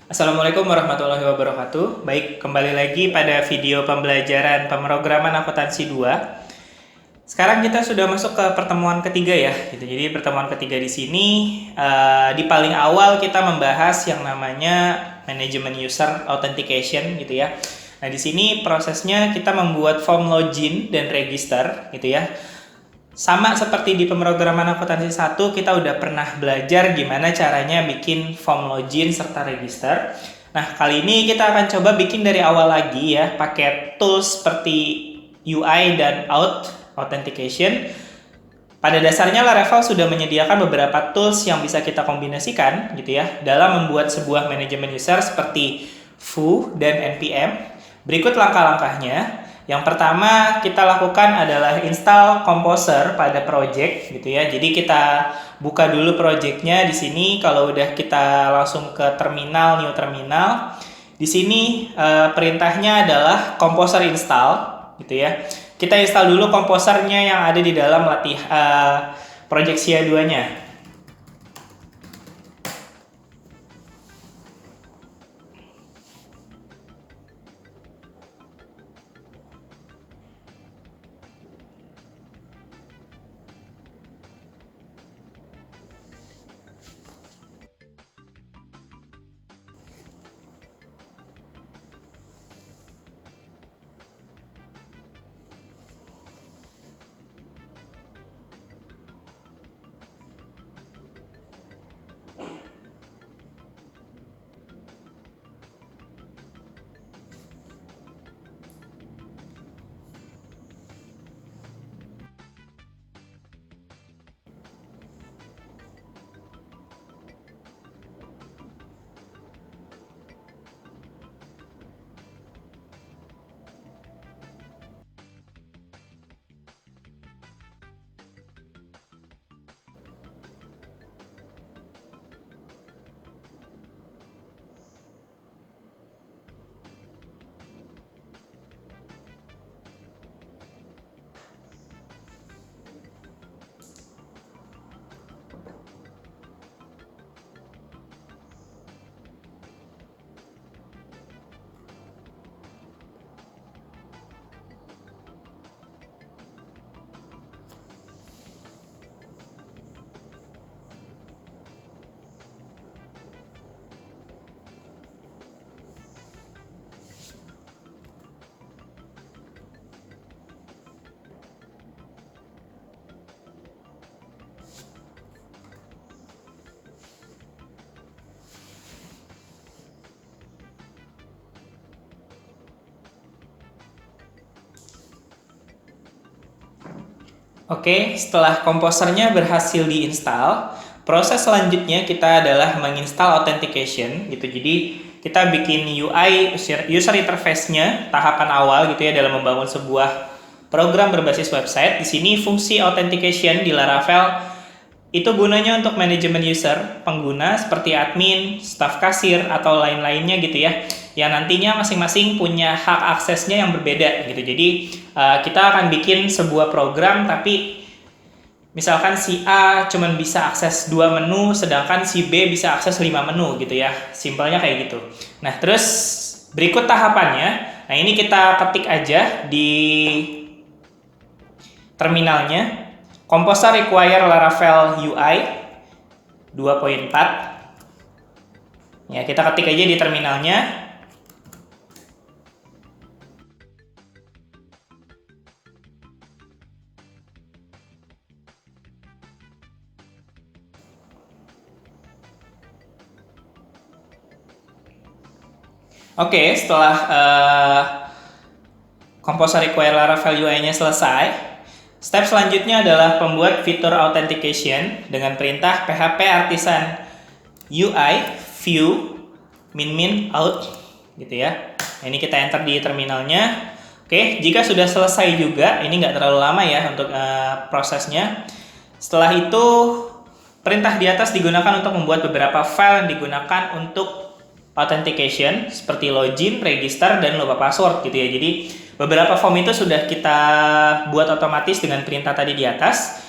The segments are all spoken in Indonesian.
Assalamualaikum warahmatullahi wabarakatuh. Baik, kembali lagi pada video pembelajaran pemrograman akuntansi 2. Sekarang kita sudah masuk ke pertemuan ketiga ya. Gitu. Jadi pertemuan ketiga di sini di paling awal kita membahas yang namanya manajemen user authentication gitu ya. Nah, di sini prosesnya kita membuat form login dan register gitu ya. Sama seperti di pemrograman akuntansi 1, kita udah pernah belajar gimana caranya bikin form login serta register. Nah, kali ini kita akan coba bikin dari awal lagi ya, pakai tools seperti UI dan authentication. Pada dasarnya Laravel sudah menyediakan beberapa tools yang bisa kita kombinasikan gitu ya, dalam membuat sebuah manajemen user seperti foo dan npm. Berikut langkah-langkahnya. Yang pertama kita lakukan adalah install Composer pada project gitu ya. Jadi kita buka dulu projectnya di sini. Kalau udah kita langsung ke terminal, new terminal. Di sini perintahnya adalah Composer install gitu ya. Kita install dulu komposernya yang ada di dalam project SIA 2-nya. Oke, setelah komposernya berhasil diinstal, proses selanjutnya kita adalah menginstal authentication gitu. Jadi kita bikin UI user interface-nya tahapan awal gitu ya dalam membangun sebuah program berbasis website. Di sini fungsi authentication di Laravel itu gunanya untuk manajemen user, pengguna seperti admin, staf kasir, atau lain-lainnya gitu ya. Yang nantinya masing-masing punya hak aksesnya yang berbeda gitu. Jadi kita akan bikin sebuah program tapi misalkan si A cuma bisa akses 2 menu, sedangkan si B bisa akses 5 menu gitu ya. Simpelnya kayak gitu. Nah, terus berikut tahapannya. Nah, ini kita ketik aja di terminalnya. Composer require Laravel UI 2.4. Ya, kita ketik aja di terminalnya. Oke, setelah Composer require Laravel UI-nya selesai, step selanjutnya adalah pembuat fitur authentication dengan perintah php artisan UI view min out gitu ya. Nah, ini kita enter di terminalnya. Oke, jika sudah selesai juga, ini nggak terlalu lama ya untuk prosesnya. Setelah itu, perintah di atas digunakan untuk membuat beberapa file yang digunakan untuk authentication seperti login, register, dan lupa password gitu ya. Jadi beberapa form itu sudah kita buat otomatis dengan perintah tadi di atas.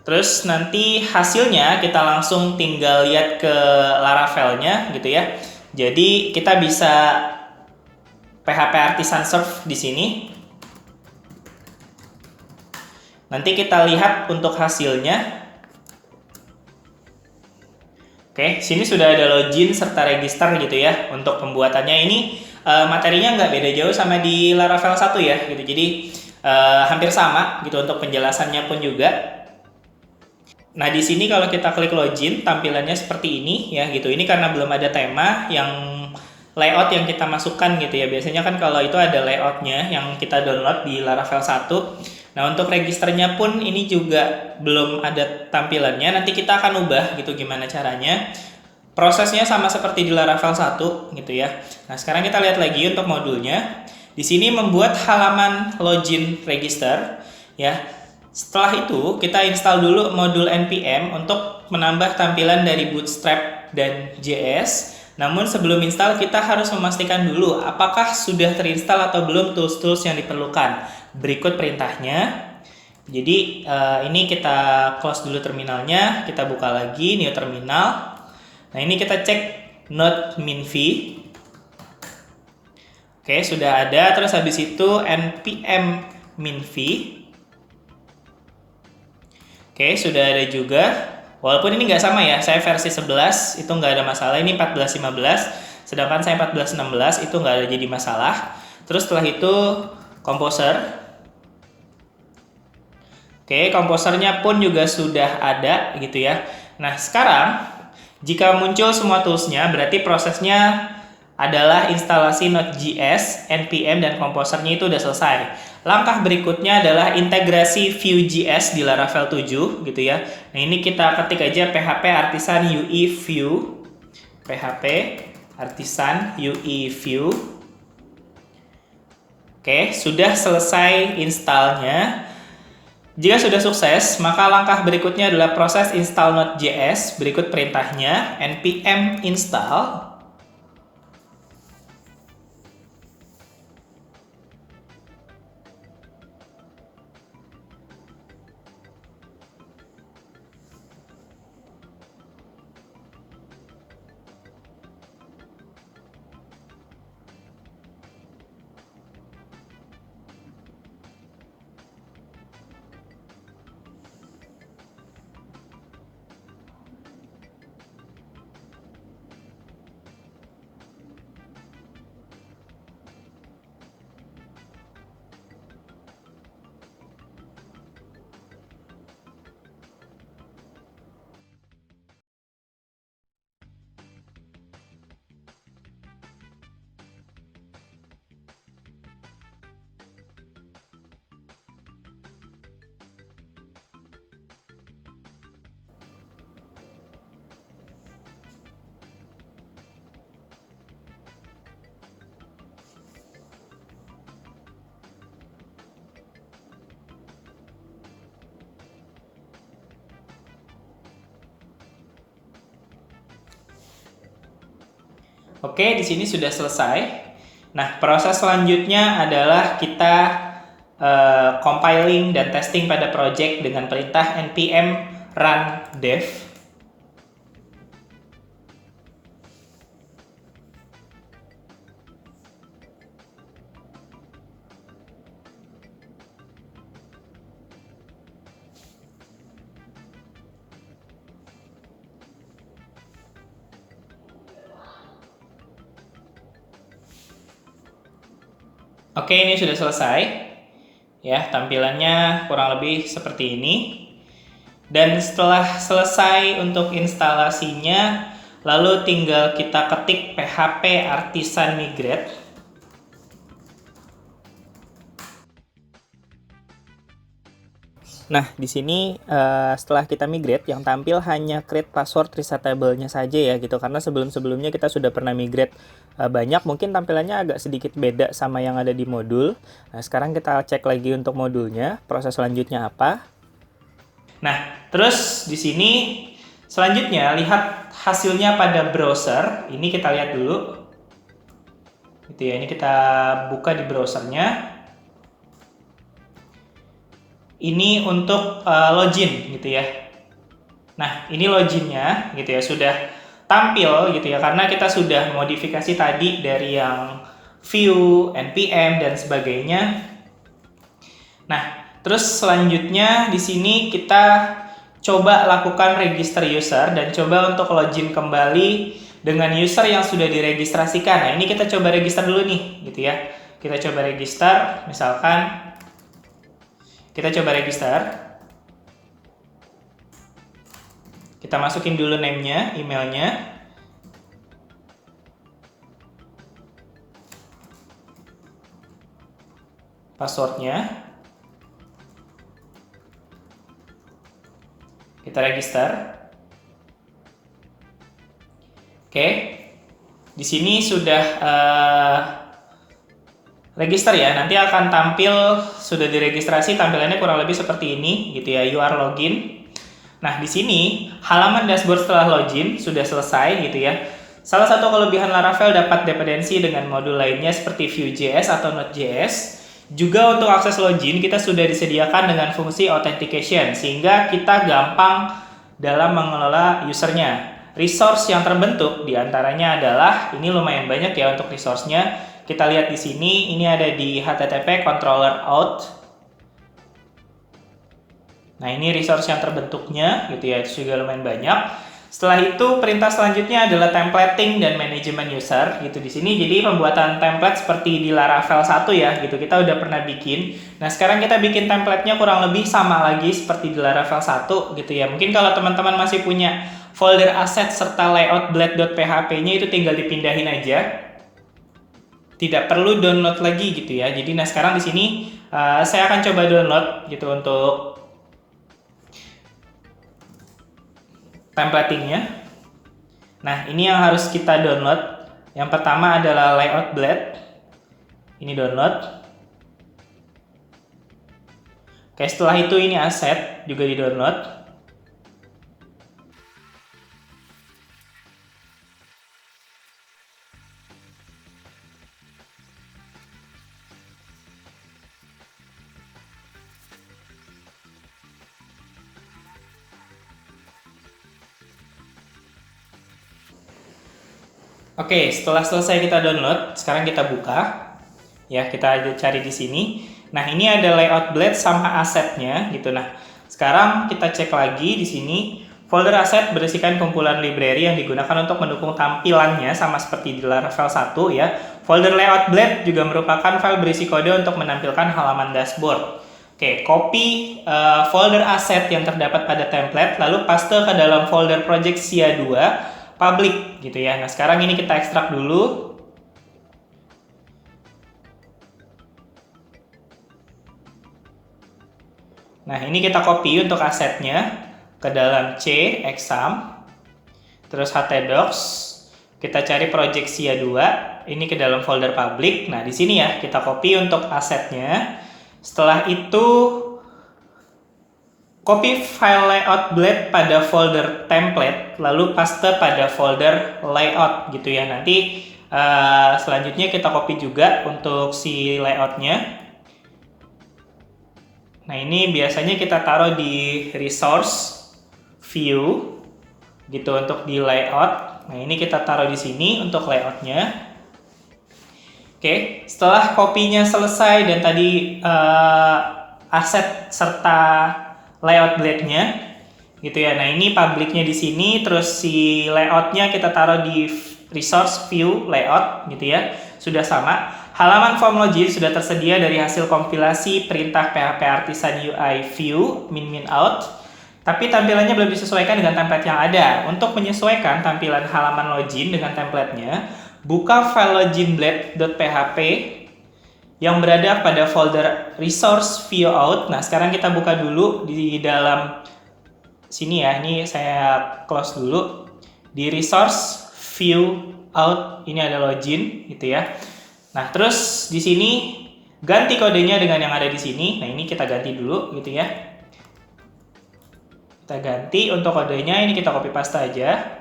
Terus nanti hasilnya kita langsung tinggal lihat ke Laravel-nya gitu ya. Jadi kita bisa PHP Artisan Serve di sini. Nanti kita lihat untuk hasilnya. Oke, sini sudah ada login serta register gitu ya. Untuk pembuatannya ini materinya nggak beda jauh sama di Laravel 1 ya gitu. Jadi hampir sama gitu untuk penjelasannya pun juga. Nah, di sini kalau kita klik login, tampilannya seperti ini ya gitu. Ini karena belum ada tema yang layout yang kita masukkan gitu ya. Biasanya kan kalau itu ada layoutnya yang kita download di Laravel 1. Nah, untuk registernya pun ini juga belum ada tampilannya. Nanti kita akan ubah gitu gimana caranya. Prosesnya sama seperti di Laravel 1 gitu ya. Nah, sekarang kita lihat lagi untuk modulnya. Di sini membuat halaman login register ya. Setelah itu, kita install dulu modul npm untuk menambah tampilan dari Bootstrap dan JS. Namun sebelum install, kita harus memastikan dulu apakah sudah terinstall atau belum tools-tools yang diperlukan. Berikut perintahnya. Jadi ini kita close dulu terminalnya, kita buka lagi new terminal. Nah, ini kita cek node minv. Oke, sudah ada. Terus habis itu npm minv. Oke, sudah ada juga. Walaupun ini nggak sama ya, saya versi 11 itu nggak ada masalah. Ini 14.15, sedangkan saya 14.16 itu nggak ada jadi masalah. Terus setelah itu Composer. Oke, Composernya pun juga sudah ada gitu ya. Nah, sekarang jika muncul semua toolsnya, berarti prosesnya adalah instalasi Node.js, npm, dan Composernya itu udah selesai. Langkah berikutnya adalah integrasi Vue.js di Laravel 7 gitu ya. Nah, ini kita ketik aja PHP Artisan UI Vue. PHP Artisan UI Vue. Oke, sudah selesai installnya. Jika sudah sukses, maka langkah berikutnya adalah proses install Node.js. Berikut perintahnya, npm install. Oke, di sini sudah selesai. Nah, proses selanjutnya adalah kita compiling dan testing pada project dengan perintah npm run dev. Oke, ini sudah selesai. Ya, tampilannya kurang lebih seperti ini. Dan setelah selesai untuk instalasinya, lalu tinggal kita ketik PHP Artisan Migrate. Nah, di sini setelah kita migrate, yang tampil hanya create password resetable-nya saja ya gitu. Karena sebelum-sebelumnya kita sudah pernah migrate banyak, mungkin tampilannya agak sedikit beda sama yang ada di modul. Nah, sekarang kita cek lagi untuk modulnya, proses selanjutnya apa. Nah, terus di sini selanjutnya lihat hasilnya pada browser. Ini kita lihat dulu. Gitu ya, ini kita buka di browsernya. ini untuk login gitu ya. Nah, ini loginnya gitu ya, sudah tampil gitu ya, karena kita sudah modifikasi tadi dari yang view, npm, dan sebagainya. Nah, terus selanjutnya di sini kita coba lakukan register user dan coba untuk login kembali dengan user yang sudah diregistrasikan. Nah, ini kita coba register dulu nih, gitu ya. Kita coba register, misalkan kita coba register. Kita masukin dulu name-nya, emailnya. Passwordnya. Kita register. Oke. Di sini sudah register ya. Nanti akan tampil sudah diregistrasi, tampilannya kurang lebih seperti ini gitu ya. You are login. Nah, di sini halaman dashboard setelah login sudah selesai gitu ya. Salah satu kelebihan Laravel dapat dependensi dengan modul lainnya seperti Vue.js atau Node.js. Juga untuk akses login kita sudah disediakan dengan fungsi authentication sehingga kita gampang dalam mengelola usernya. Resource yang terbentuk diantaranya adalah, ini lumayan banyak ya untuk resource-nya. Kita lihat di sini, ini ada di HTTP controller out. Nah, ini resource yang terbentuknya gitu ya, itu juga lumayan banyak. Setelah itu perintah selanjutnya adalah templating dan manajemen user gitu di sini. Jadi pembuatan template seperti di Laravel 1 ya gitu, kita udah pernah bikin. Nah, sekarang kita bikin template-nya kurang lebih sama lagi seperti di Laravel 1 gitu ya. Mungkin kalau teman-teman masih punya folder asset serta layout blade.php-nya itu tinggal dipindahin aja. Tidak perlu download lagi gitu ya. Jadi nah sekarang di sini saya akan coba download gitu untuk templatingnya. Nah, ini yang harus kita download. Yang pertama adalah layout blade. Ini download. Oke, setelah itu ini asset juga di download. Oke, setelah selesai kita download, sekarang kita buka. Ya, kita cari di sini. Nah, ini ada layout blade sama asetnya gitu. Nah, sekarang kita cek lagi di sini. Folder aset berisikan kumpulan library yang digunakan untuk mendukung tampilannya sama seperti di Laravel 1 ya. Folder layout blade juga merupakan file berisi kode untuk menampilkan halaman dashboard. Oke, copy folder aset yang terdapat pada template lalu paste ke dalam folder project SIA 2 public gitu ya. Nah, sekarang ini kita ekstrak dulu. Nah, ini kita copy untuk asetnya ke dalam C, exam, terus htdocs, kita cari project SIA 2, ini ke dalam folder public. Nah, di sini ya, kita copy untuk asetnya. Setelah itu, copy file layout blade pada folder template, lalu paste pada folder layout gitu ya. Nanti selanjutnya kita copy juga untuk si layoutnya. Nah, ini biasanya kita taruh di resource view gitu untuk di layout. Nah, ini kita taruh di sini untuk layoutnya. Oke, setelah copy-nya selesai dan tadi aset serta layout blade-nya gitu ya. Nah, ini public-nya di sini, terus si layout-nya kita taruh di resource view layout gitu ya. Sudah sama. Halaman form login sudah tersedia dari hasil kompilasi perintah PHP Artisan UI view min out. Tapi tampilannya belum disesuaikan dengan template yang ada. Untuk menyesuaikan tampilan halaman login dengan template-nya, buka file loginblade.php yang berada pada folder resource view out. Nah, sekarang kita buka dulu di dalam sini ya. Ini saya close dulu. Di resource view out ini ada login gitu ya. Nah, terus di sini ganti kodenya dengan yang ada di sini. Nah, ini kita ganti dulu gitu ya. Kita ganti untuk kodenya, ini kita copy paste aja.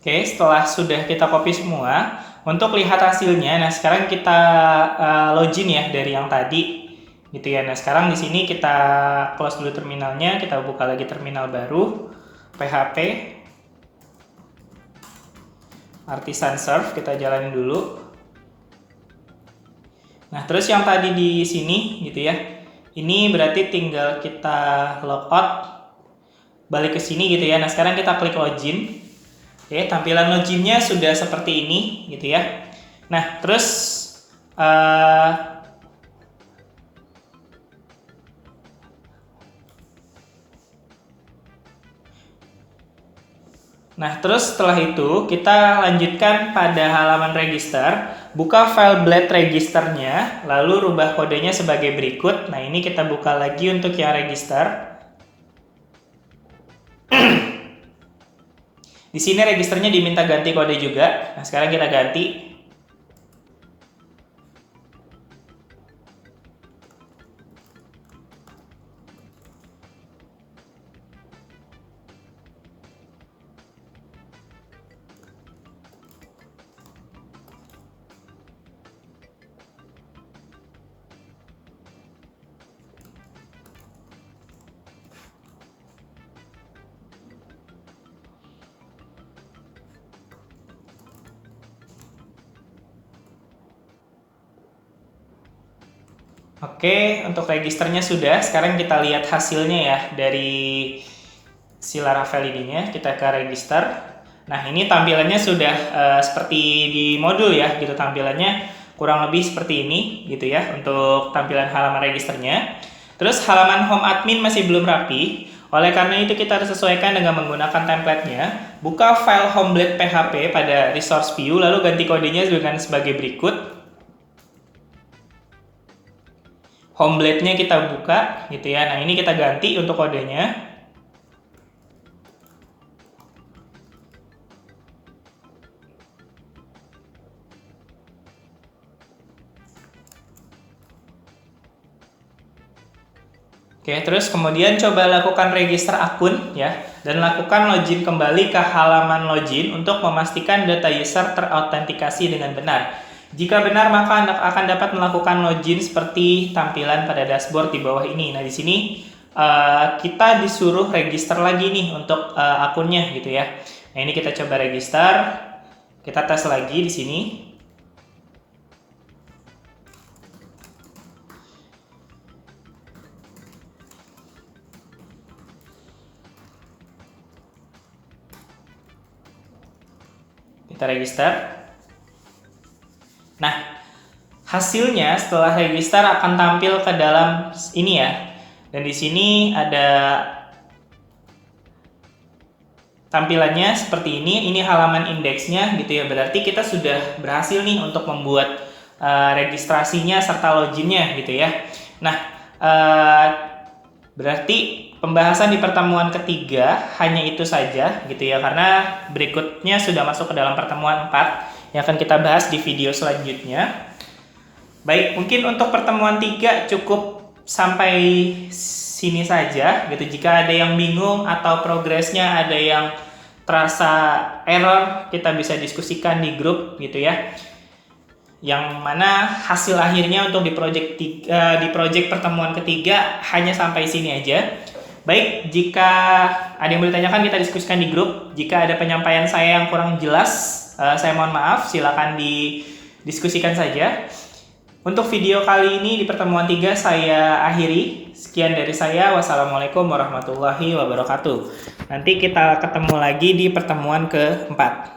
Oke, setelah sudah kita copy semua, untuk lihat hasilnya, nah sekarang kita login ya dari yang tadi, gitu ya. Nah sekarang di sini kita close dulu terminalnya, kita buka lagi terminal baru, PHP, Artisan Serve, kita jalanin dulu. Nah terus yang tadi di sini, gitu ya, ini berarti tinggal kita logout, balik ke sini gitu ya. Nah sekarang kita klik login. Oke, tampilan loginnya sudah seperti ini gitu ya. Nah, terus setelah itu kita lanjutkan pada halaman register, buka file blade registernya, lalu rubah kodenya sebagai berikut. Nah, ini kita buka lagi untuk yang register. Di sini registernya diminta ganti kode juga. Nah, sekarang kita ganti. Oke, untuk registernya sudah. Sekarang kita lihat hasilnya ya dari si Laravel ininya. Kita ke register. Nah, ini tampilannya sudah seperti di modul ya, gitu tampilannya kurang lebih seperti ini gitu ya untuk tampilan halaman registernya. Terus halaman home admin masih belum rapi. Oleh karena itu kita harus sesuaikan dengan menggunakan template-nya. Buka file homeblade PHP pada resource view lalu ganti kodenya dengan sebagai berikut. Homeblade-nya kita buka gitu ya. Nah, ini kita ganti untuk kodenya. Oke, terus kemudian coba lakukan register akun ya dan lakukan login kembali ke halaman login untuk memastikan data user terautentikasi dengan benar. Jika benar, maka Anda akan dapat melakukan login seperti tampilan pada dashboard di bawah ini. Nah, di sini kita disuruh register lagi nih untuk akunnya gitu ya. Nah, ini kita coba register. Kita tes lagi di sini. Kita register. Nah, hasilnya setelah register akan tampil ke dalam ini ya. Dan di sini ada tampilannya seperti ini. Ini halaman indeksnya gitu ya. Berarti kita sudah berhasil nih untuk membuat registrasinya serta loginnya gitu ya. Nah, berarti pembahasan di pertemuan ketiga hanya itu saja gitu ya. Karena berikutnya sudah masuk ke dalam pertemuan 4 yang akan kita bahas di video selanjutnya. Baik, mungkin untuk pertemuan 3 cukup sampai sini saja gitu. Jika ada yang bingung atau progresnya ada yang terasa error, kita bisa diskusikan di grup gitu ya. Yang mana hasil akhirnya untuk di project pertemuan ketiga hanya sampai sini aja. Baik, jika ada yang boleh tanyakan kita diskusikan di grup. Jika ada penyampaian saya yang kurang jelas, saya mohon maaf, silakan didiskusikan saja. Untuk video kali ini di pertemuan 3 saya akhiri. Sekian dari saya. Wassalamualaikum warahmatullahi wabarakatuh. Nanti kita ketemu lagi di pertemuan ke-4.